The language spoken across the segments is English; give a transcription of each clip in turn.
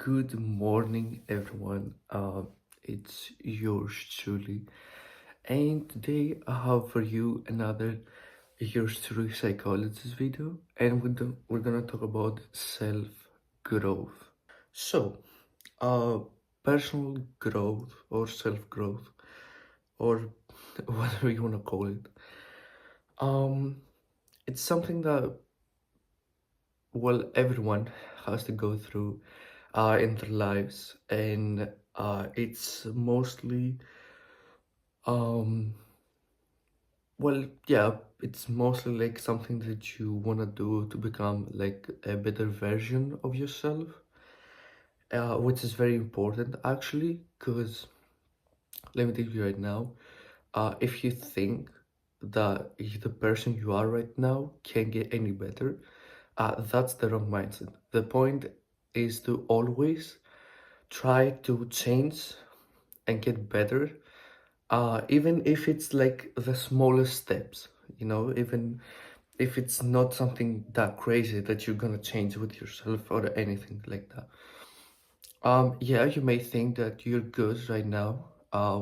Good morning, everyone. It's yours truly, and today I have for you another yours truly psychologist video, and we're gonna talk about self growth. So, uh, personal growth or self growth or whatever you wanna call it. Um, it's something that everyone has to go through in their lives, and it's mostly um yeah, it's mostly like something that you want to do to become like a better version of yourself, which is very important actually, because let me tell you right now, if you think that the person you are right now can't get any better, that's the wrong mindset. The point is to always try to change and get better, even if it's like the smallest steps, even if it's not something that crazy that you're gonna change with yourself or anything like that. Yeah, you may think that you're good right now,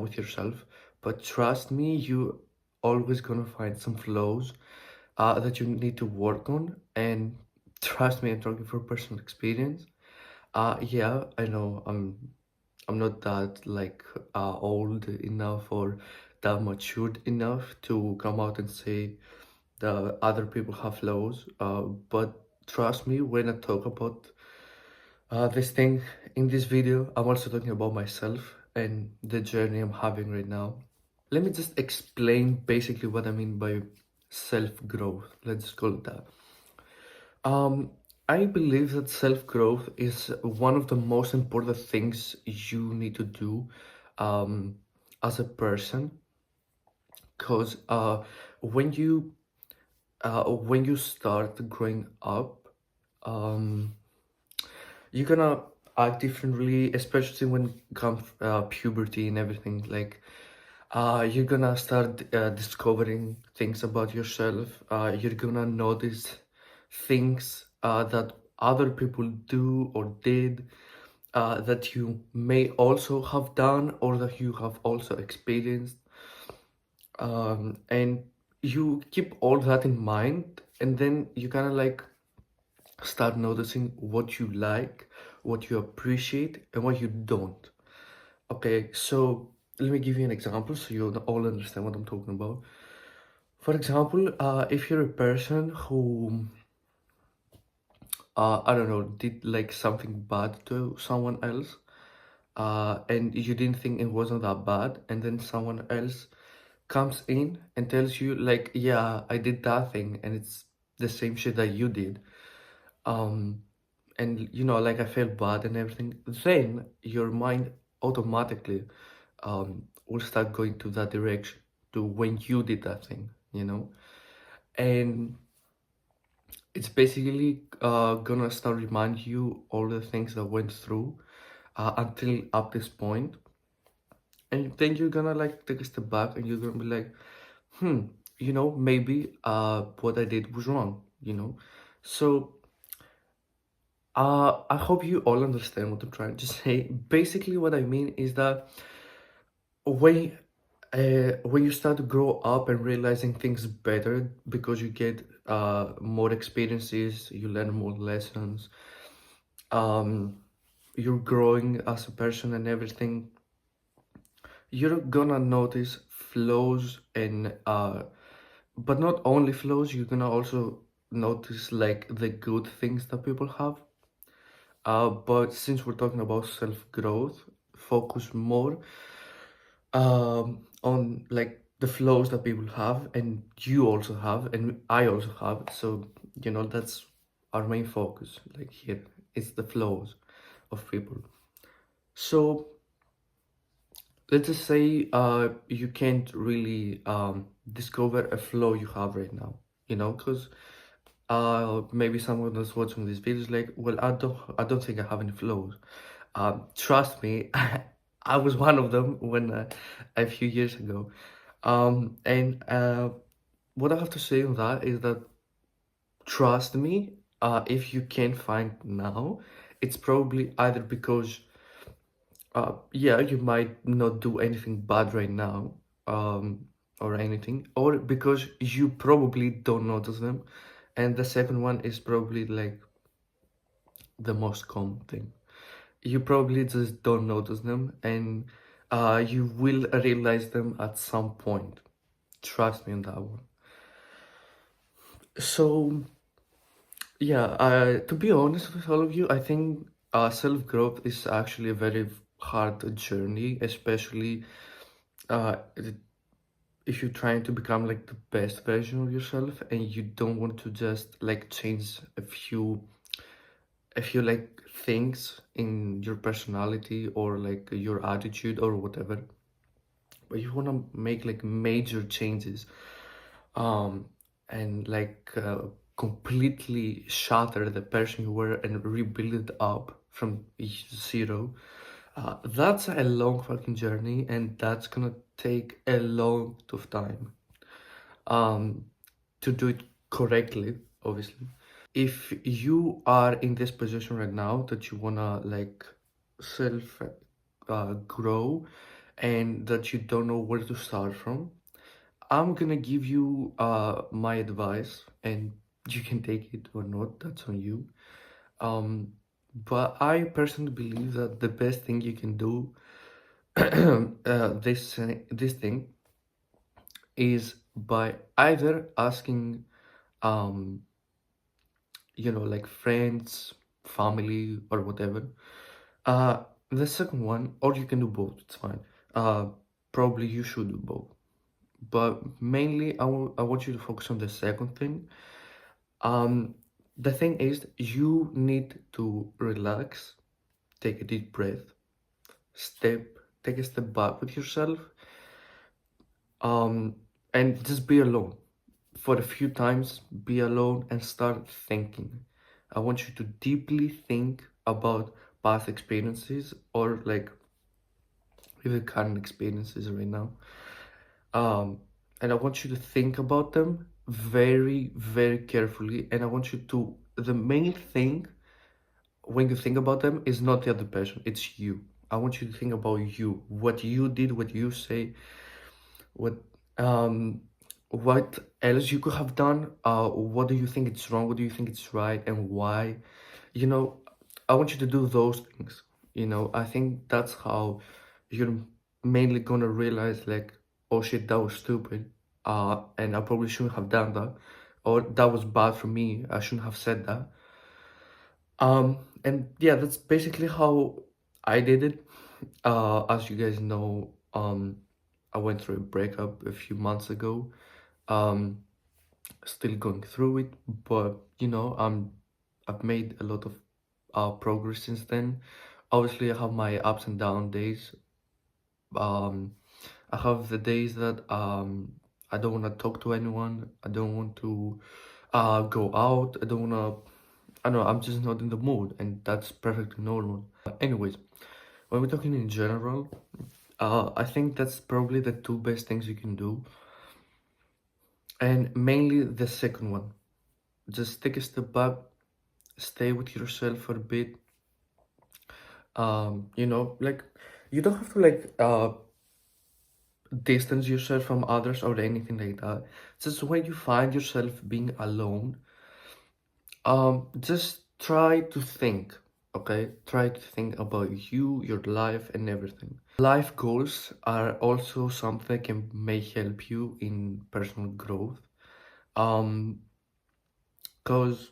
with yourself, but trust me, you always gonna find some flaws, that you need to work on. And trust me, I'm talking from personal experience. Yeah, I know I'm not that like old enough or that matured enough to come out and say that other people have flaws. But trust me, when I talk about this thing in this video, I'm also talking about myself and the journey I'm having right now. Let me just explain basically what I mean by self-growth. Let's just call it that. Um, I believe that self-growth is one of the most important things you need to do, um, as a person, because when you when you start growing up, um, you're gonna act differently, especially when it comes puberty and everything. Like, you're gonna start discovering things about yourself. You're gonna notice things that other people do or did, that you may also have done or that you have also experienced. And you keep all that in mind, and then you kind of like start noticing what you like, what you appreciate, and what you don't. Okay, so let me give you an example so you all understand what I'm talking about. For example, if you're a person who, I don't know, did like something bad to someone else, and you didn't think it wasn't that bad, and then someone else comes in and tells you like, yeah, I did that thing, and it's the same shit that you did. Um, and like I felt bad and everything, then your mind automatically will start going to that direction, to when you did that thing. And it's basically gonna start remind you all the things that went through, until up this point. And then you're gonna like take a step back and you're gonna be like, maybe what I did was wrong. So I hope you all understand what I'm trying to say. Basically, what I mean is that when when you start to grow up and realizing things better because you get more experiences, you learn more lessons, um, you're growing as a person and everything, you're gonna notice flaws and but not only flaws, you're gonna also notice like the good things that people have. But since we're talking about self-growth, focus more on like the flows that people have and you also have and I also have. So, that's our main focus. Like here, it's the flows of people. So let's just say you can't really discover a flow you have right now, because maybe someone that's watching this video is like, well, I don't think I have any flows. Trust me, I was one of them when a few years ago. And what I have to say on that is that trust me, if you can't find now, it's probably either because yeah, you might not do anything bad right now, um, or anything, or because you probably don't notice them. And the second one is probably like the most common thing. You probably just don't notice them, and you will realize them at some point. Trust me on that one. So, yeah, to be honest with all of you, I think self-growth is actually a very hard journey, especially uh, if you're trying to become like the best version of yourself and you don't want to just like change a few like things in your personality or like your attitude or whatever, but you want to make like major changes, um and like completely shatter the person you were and rebuild it up from zero. That's a long fucking journey, and that's gonna take a lot of time um to do it correctly, obviously. If you are in this position right now that you wanna like self grow and that you don't know where to start from, I'm gonna give you my advice, and you can take it or not, that's on you. Um, but I personally believe that the best thing you can do this thing is by either asking um like friends, family, or whatever. Uh, the second one, or you can do both, it's fine. Uh, Probably you should do both. But mainly, I want you to focus on the second thing. Um, the thing is, you need to relax, take a deep breath, step, take a step back with yourself, um, and just be alone. For a few times, be alone and start thinking. I want you to deeply think about past experiences or like even current experiences right now. Um, and I want you to think about them very, very carefully. And I want you to, the main thing when you think about them is not the other person, it's you. I want you to think about you, what you did, what you say, what um what else you could have done, what do you think it's wrong, what do you think it's right, and why. you know I want you to do those things. I think that's how you're mainly gonna realize like, oh shit, that was stupid, and I probably shouldn't have done that, or that was bad for me, I shouldn't have said that. And yeah, that's basically how I did it. As you guys know, I went through a breakup a few months ago. Um, Still going through it, but I've made a lot of progress since then. Obviously, I have my ups and down days. Um, I have the days that I don't want to talk to anyone. I don't want to go out. I don't want to. I don't know. I'm just not in the mood, and that's perfectly normal. Anyways, when we're talking in general, I think that's probably the two best things you can do, and mainly the second one. Just take a step back, stay with yourself for a bit. Like you don't have to like distance yourself from others or anything like that. Just when you find yourself being alone, just try to think, okay? Try to think about you, your life, and everything. Life goals are also something that may help you in personal growth. Um, because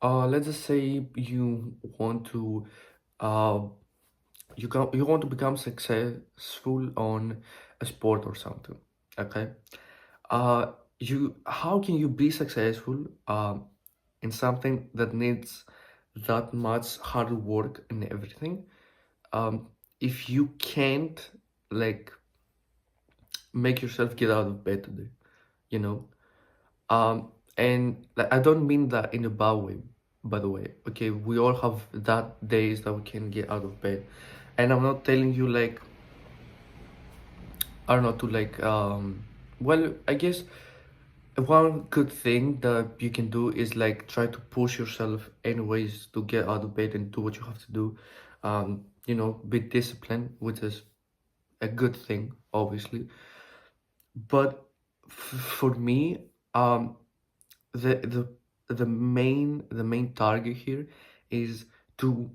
let's just say you want to uh you want to become successful on a sport or something, okay? You How can you be successful in something that needs that much hard work and everything, um if you can't like make yourself get out of bed today, you know and like, I don't mean that in a bad way, by the way. Okay, we all have that days that we can get out of bed, and I'm not telling you like, I don't know, to like well, I guess one good thing that you can do is like try to push yourself anyways to get out of bed and do what you have to do. Be disciplined, which is a good thing, obviously. But for me, um, the the main target here is to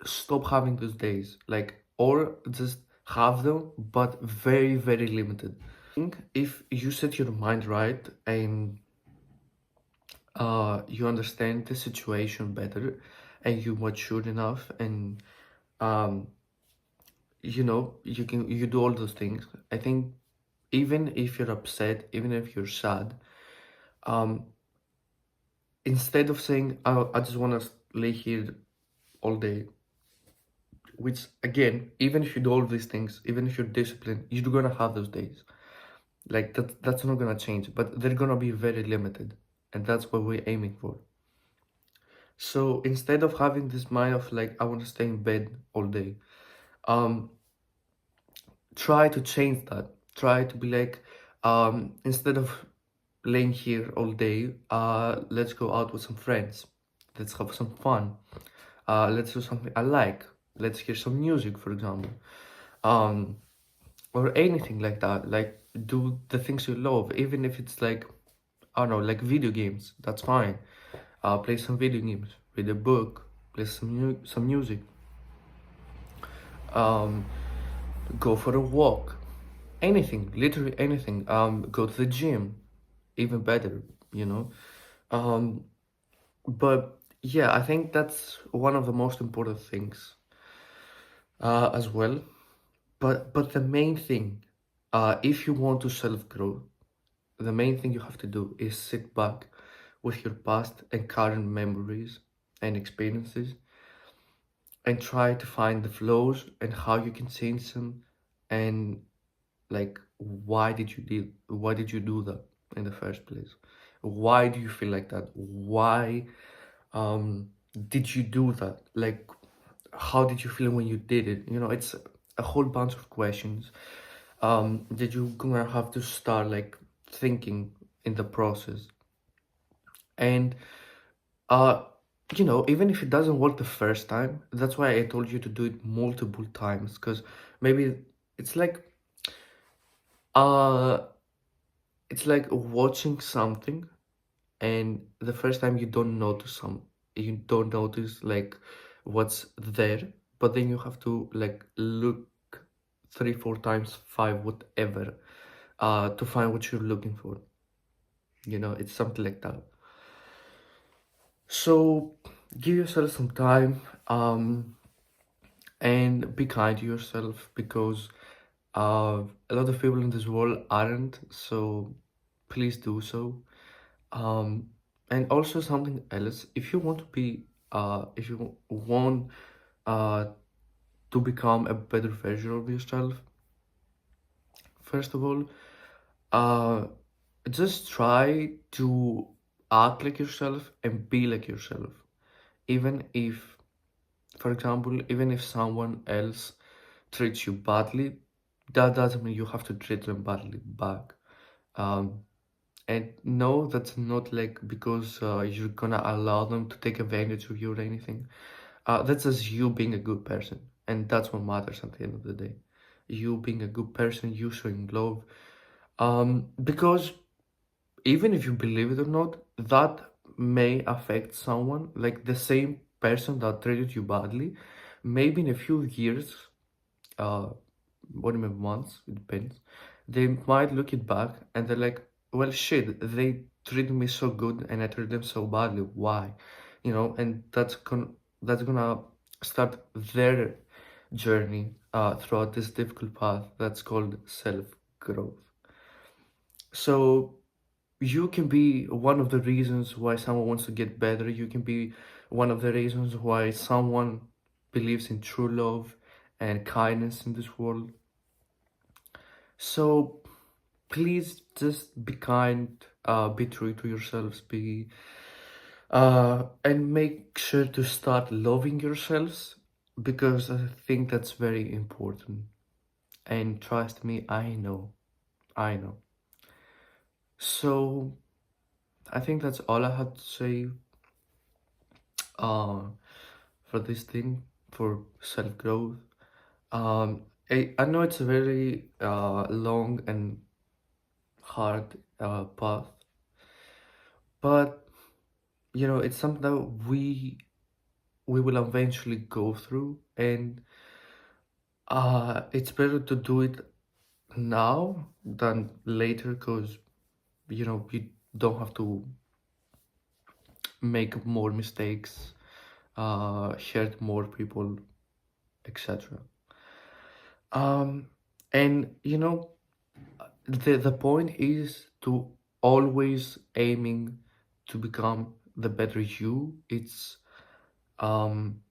stop having those days, like, or just have them, but very, very limited. Think if you set your mind right and you understand the situation better and you mature enough and um you do all those things. I think even if you're upset, even if you're sad, um instead of saying, I just want to lay here all day, which again, even if you do all these things, even if you're disciplined, you're gonna have those days. Like that's not gonna change, but they're gonna be very limited, and that's what we're aiming for. So instead of having this mind of like, I want to stay in bed all day, um try to change that. Try to be like, instead of laying here all day, let's go out with some friends, let's have some fun, let's do something I like, let's hear some music, for example, um or anything like that. Like, do the things you love, even if it's like, I don't know, like video games, that's fine. Play some video games, read a book, play some music, um go for a walk, anything, literally anything. Go to the gym, even better, you know. um but yeah, I think that's one of the most important things, as well. But the main thing, if you want to self grow, the main thing you have to do is sit back with your past and current memories and experiences and try to find the flaws and how you can change them, and like, why did you do that in the first place? Why do you feel like that? Why um did you do that? Like, how did you feel when you did it? It's a whole bunch of questions that you're gonna have to start like thinking in the process. And uh even if it doesn't work the first time, that's why I told you to do it multiple times, because maybe it's like uh it's like watching something, and the first time you don't notice like what's there, but then you have to like look three, four times, five, whatever, to find what you're looking for. It's something like that. So give yourself some time, and be kind to yourself, because a lot of people in this world aren't. So please do so. Um, and also something else, if you want to be, if you want uh, to become a better version of yourself, first of all, uh, just try to act like yourself and be like yourself. Even if, for example, even if someone else treats you badly, that doesn't mean you have to treat them badly back. Um, And no, that's not like because you're gonna allow them to take advantage of you or anything. That's just you being a good person. And that's what matters at the end of the day. You being a good person, you showing love. Because even if you believe it or not, that may affect someone, like the same person that treated you badly. Maybe in a few years, uh, what do you mean months? It depends. They might look it back and they're like, well, shit, they treated me so good and I treated them so badly. Why? And that's gonna start their journey throughout this difficult path that's called self-growth. So you can be one of the reasons why someone wants to get better. You can be one of the reasons why someone believes in true love and kindness in this world. So please just be kind, be true to yourselves, and make sure to start loving yourselves, because I think that's very important. And trust me, I know. So I think that's all I had to say uh, for this thing, for self growth. I know it's a very long and hard path, but it's something that we will eventually go through, and it's better to do it now than later, because you don't have to make more mistakes, hurt more people, etc. Um, and the point is to always aiming to become the better you. It's um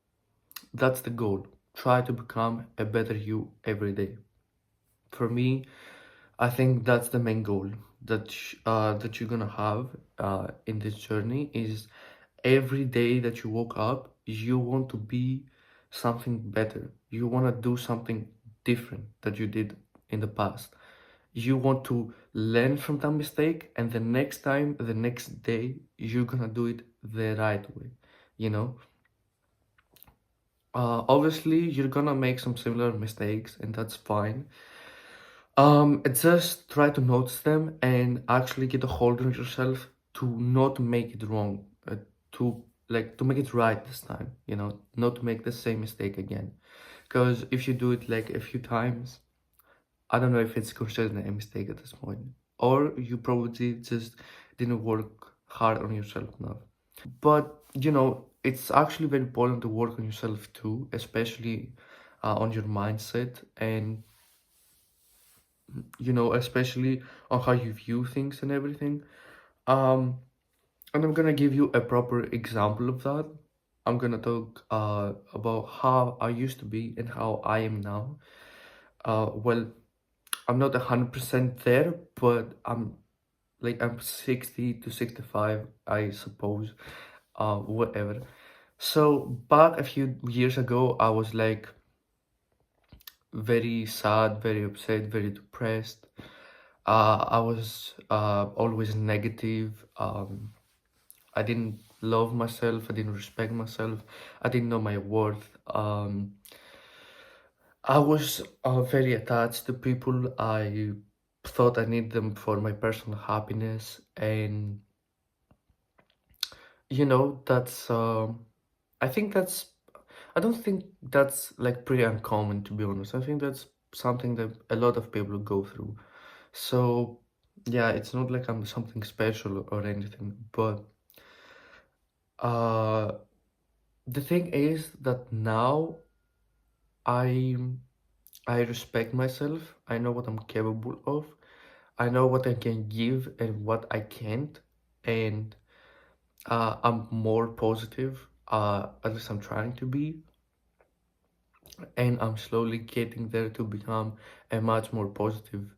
that's the goal. Try to become a better you every day. For me, I think that's the main goal that you're gonna have in this journey is every day that you woke up, you want to be something better. You want to do something different that you did in the past. You want to learn from that mistake, and the next time, the next day, you're gonna do it the right way. You know, obviously, you're gonna make some similar mistakes, and that's fine. Just try to notice them and actually get a hold on yourself to not make it wrong, to to make it right this time, not to make the same mistake again. Because if you do it like a few times, I don't know if it's considered a mistake at this point, or you probably just didn't work hard on yourself enough. But it's actually very important to work on yourself too, especially on your mindset and especially on how you view things and everything. Um, and I'm gonna give you a proper example of that. I'm gonna talk about how I used to be and how I am now. Well, I'm not 100% there, but I'm 60 to 65, I suppose. Whatever. So back a few years ago, I was like very sad, very upset, very depressed. I was always negative. I didn't love myself. I didn't respect myself. I didn't know my worth. I was very attached to people. I thought I need them for my personal happiness, and that's. I think that's. I don't think that's like pretty uncommon, to be honest. I think that's something that a lot of people go through. So, yeah, it's not like I'm something special or anything, but uh, the thing is that now I I respect myself. I know what I'm capable of. I know what I can give and what I can't, and I'm more positive. At least I'm trying to be, and I'm slowly getting there to become a much more positive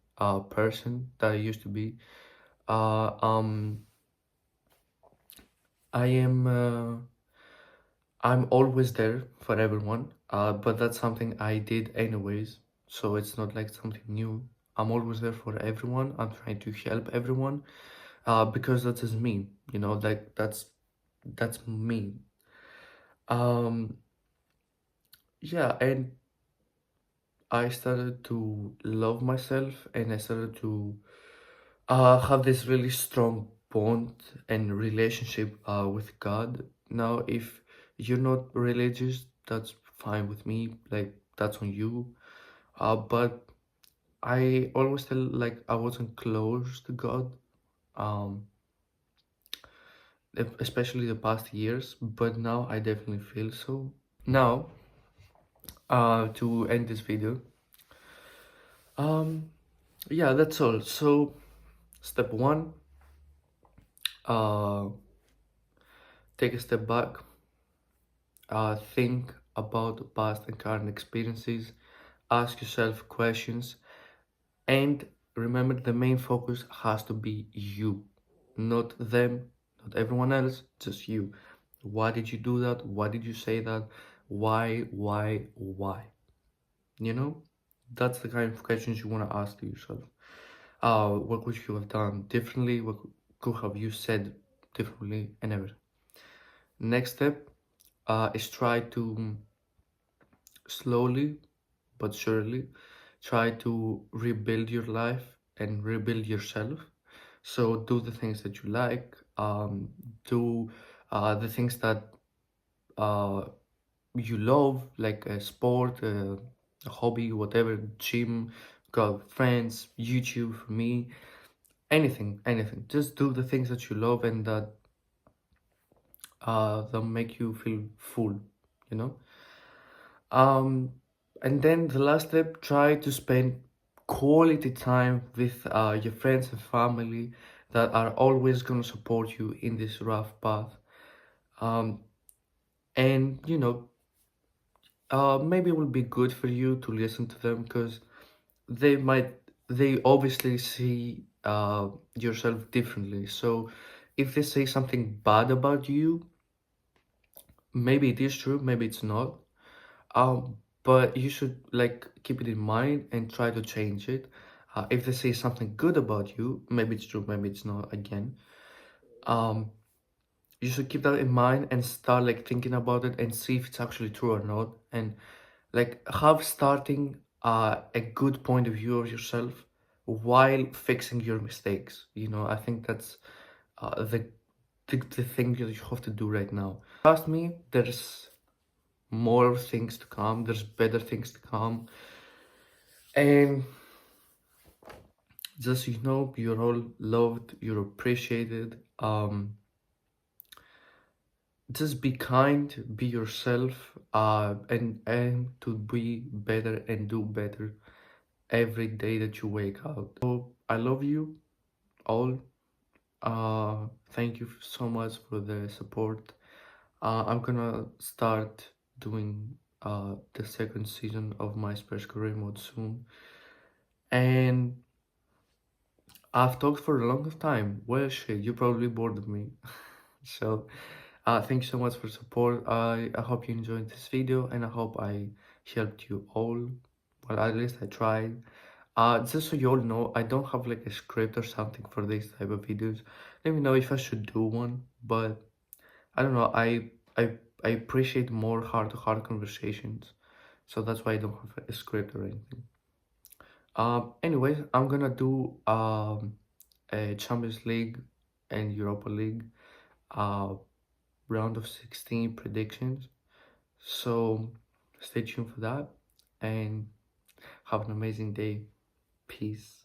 person that I used to be. Uh, um, I am. I'm always there for everyone, but that's something I did anyways, so it's not like something new. I'm always there for everyone. I'm trying to help everyone, because that is me. Like that's me. Um, yeah, and I started to love myself, and I started to have this really strong bond and relationship with God. Now, if you're not religious, that's fine with me. Like that's on you. But I always felt like I wasn't close to God. Um, especially the past years. But now I definitely feel so. Now, to end this video, um, yeah, that's all. So, step one, uh, take a step back. Think about past and current experiences, ask yourself questions, and remember the main focus has to be you, not them, not everyone else, just you. Why did you do that? Why did you say that? Why? You know, that's the kind of questions you want to ask to yourself. What would you have done differently? What could have you said differently and everything. Next step is try to slowly but surely try to rebuild your life and rebuild yourself. So do the things that you like, do the things that uh, you love, like a sport, a hobby, whatever, gym, got friends, YouTube for me, anything. Just do the things that you love and that make you feel full, you know. Um, and then the last step, try to spend quality time with your friends and family that are always gonna support you in this rough path. Um, and maybe it will be good for you to listen to them because they might they obviously see yourself differently. So if they say something bad about you, maybe it is true, maybe it's not. But you should like keep it in mind and try to change it. If they say something good about you, maybe it's true, maybe it's not again. Um, you should keep that in mind and start like thinking about it and see if it's actually true or not. And like have starting a good point of view of yourself while fixing your mistakes. I think that's the thing that you have to do right now. Trust me, there's more things to come, there's better things to come. And just you're all loved, you're appreciated. Just be kind, be yourself, and aim to be better and do better every day that you wake up. So I love you all. Thank you so much for the support. I'm gonna start doing the second season of my special career mode soon. And I've talked for a long time. Well, shit, you probably bored of me. So, thanks so much for support. I hope you enjoyed this video and I hope I helped you all. Well, at least I tried. Just so you all know, I don't have like a script or something for these type of videos. Let me know if I should do one, but I don't know. I appreciate more heart-to-heart conversations, so that's why I don't have a script or anything. Anyways, I'm gonna do a Champions League and Europa League uh round of 16 predictions. So stay tuned for that and have an amazing day. Peace.